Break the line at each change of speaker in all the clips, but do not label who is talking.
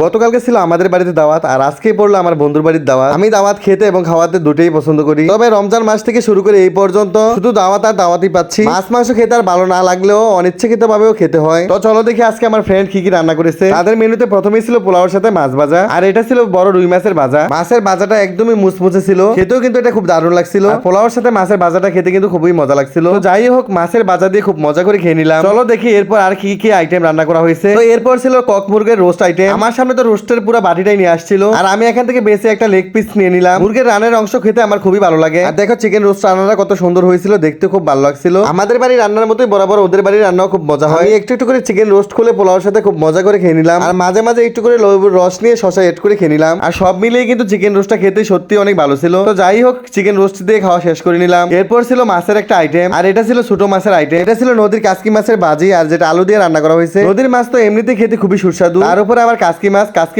গতকালকে ছিল আমাদের বাড়িতে দাওয়াত, আর আজকেই পড়লো আমার বন্ধুর বাড়ির দাওয়াত। আমি দাওয়াত খেতে এবং খাওয়াতে দুটোই পছন্দ করি, তবে রমজান মাস থেকে শুরু করে এই পর্যন্ত শুধু দাওয়াত আর দাওয়াতই পাচ্ছি। মাছ মাংস খেতে আর ভালো না লাগলেও অনিচ্ছাকৃত ভাবেও খেতে হয়। তো চলো দেখি আজকে আমার ফ্রেন্ড কি কি রান্না করেছে। তাদের মেনুতে প্রথমেই ছিল পোলাওর সাথে মাছ ভাজা, আর এটা ছিল বড় রুই মাছের ভাজা। মাছের ভাজাটা একদমই মুচমুচে ছিল, খেতেও কিন্তু এটা খুব দারুণ লাগছিল। পোলাওর সাথে মাছের ভাজাটা খেতে কিন্তু খুবই মজা লাগছিল। তো যাই হোক, মাছের ভাজা দিয়ে খুব মজা করে খেয়ে নিলাম। চলো দেখি এরপর আর কি কি আইটেম রান্না করা হয়েছে। তো এরপর ছিল কক মুরগের রোস্ট আইটেম। আমার সামনে তো রোস্টের পুরো বাটিটাই নিয়ে আসছিল, আর আমি এখান থেকে বেছে একটা লেগ পিস নিয়ে নিলাম। মুরগের রানের অংশ খেতে আমার খুবই ভালো লাগে। আর দেখো চিকেন রোস্ট রান্নাটা কত সুন্দর হয়েছিল, দেখতে খুব ভালো লাগছিল। আমাদের বাড়ির রান্নার মতোই বরাবর ওদের বাড়ির রান্নাও খুব মজা হয়। আমি একটু একটু করে চিকেন রোস্ট খুলে পোলাওর সাথে খুব মজা করে খেয়ে নিলাম, আর মাঝে মাঝে একটু করে লেবুর রস নিয়ে শসা এড করে খেয়ে নিলাম। আর সব মিলিয়ে কিন্তু চিকেন রোস্টটা খেতে সত্যি অনেক ভালো ছিল। তো যাই হোক, চিকেন রোস্ট দিয়ে খাওয়া শেষ করে নিলাম। এরপর ছিল মাছের একটা আইটেম, আর এটা ছিল ছোট মাছের আইটেম। এটা ছিল নদীর কাসকি মাছের ভাজি, আর যেটা আলু দিয়ে রান্না করা হয়েছে। নদীর মাছ তো এমনিতে খেতে খুবই সুস্বাদু, তার উপরে আবার কাসকি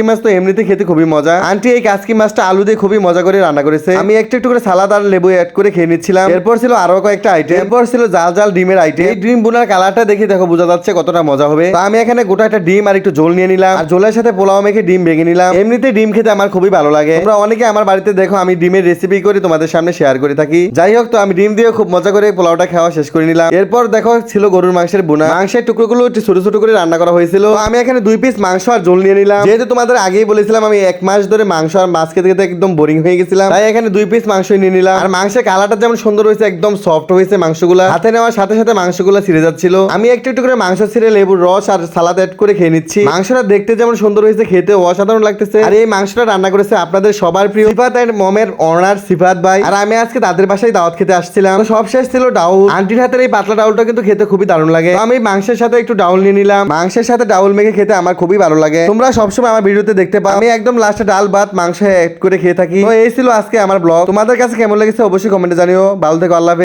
মাছ তো এমনিতে খেতে খুবই মজা। আন্টি এই কাসকি মাছটা আলু দিয়ে খুবই মজা করে রান্না করেছে। আমি একটু একটু করে সালাদ আর লেবু অ্যাড করে খেয়ে নিচ্ছিলাম। এরপর ছিল আরো কয়েকটা আইটেম। এরপর ছিল জাল জাল ডিমের আইটেম। এই ডিম বোনার কালারটা দেখে দেখো বোঝা যাচ্ছে কতটা মজা হবে। তো আমি এখানে গোটা একটা ডিম আর একটু ঝোল নিয়ে নিলাম, আর ঝোলের সাথে পোলাও মেখে ডিম ভেঙে নিলাম। এমনিতে ডিম খেতে আমার খুবই ভালো লাগে। তোমরা অনেকে আমার বাড়িতে দেখো আমি ডিমের রেসিপি করে তোমাদের সামনে শেয়ার করে থাকি। যাই হোক, তো আমি ডিম দিয়ে খুব মজা করে পোলাওটা খাওয়া শেষ করে নিলাম। এরপর দেখো ছিল গরুর মাংসের বোনা। মাংসের টুকরোগুলো একটু ছোট ছোট করে রান্না করা হয়েছিল। তো আমি এখানে 2 পিস মাংস আর ঝোল নিয়ে নিলাম। যেহেতু তোমাদের আগেই বলেছিলাম আমি 1 মাস ধরে মাংস আর মাছ খেতে খেতে একদম বোরিং হয়ে গেছিলাম, তাই এখানে 2 পিস মাংস নিয়ে নিলাম। আর মাংসের কালারটা যেমন সুন্দর হয়েছে, একদম সফট হয়েছে মাংসগুলা। হাতে নেওয়ার সাথে সাথে মাংসগুলা ছিঁড়ে যাচ্ছিল। আমি একটু একটু করে মাংস ছিঁড়ে লেবুর রস আর সালাদ অ্যাড করে খেয়ে নিচ্ছি। মাংসটা দেখতে যেমন সুন্দর হয়েছে, খেতে অসাধারণ লাগতেছে। আর এই মাংসটা রান্না করেছে আপনাদের সবার প্রিয় সিফাত এন্ড মমের অনার সিফাত ভাই। আর আমি আজকে তাদের বাসায় দাওয়াত খেতে আসছিলাম। তো সব শেষ ছিল ডাউল। আন্টির হাতের এই পাতলা ডাউলটা কিন্তু খেতে খুবই দারুণ লাগে। তো আমি মাংসের সাথে একটু ডাউল নিয়ে নিলাম। মাংসের সাথে ডাউল মেখে খেতে আমার খুবই ভালো লাগে। তোমরা সবসময় আমার ভিডিওতে দেখতে পাও আমি একদম লাস্টে ডাল ভাত মাংস অ্যাড করে খেয়ে থাকি। তো এই ছিল আজকে আমার ব্লগ। তোমাদের কাছে কেমন লেগেছে অবশ্যই কমেন্টে জানিও। ভালো থেকো, আল্লাহ হাফেজ।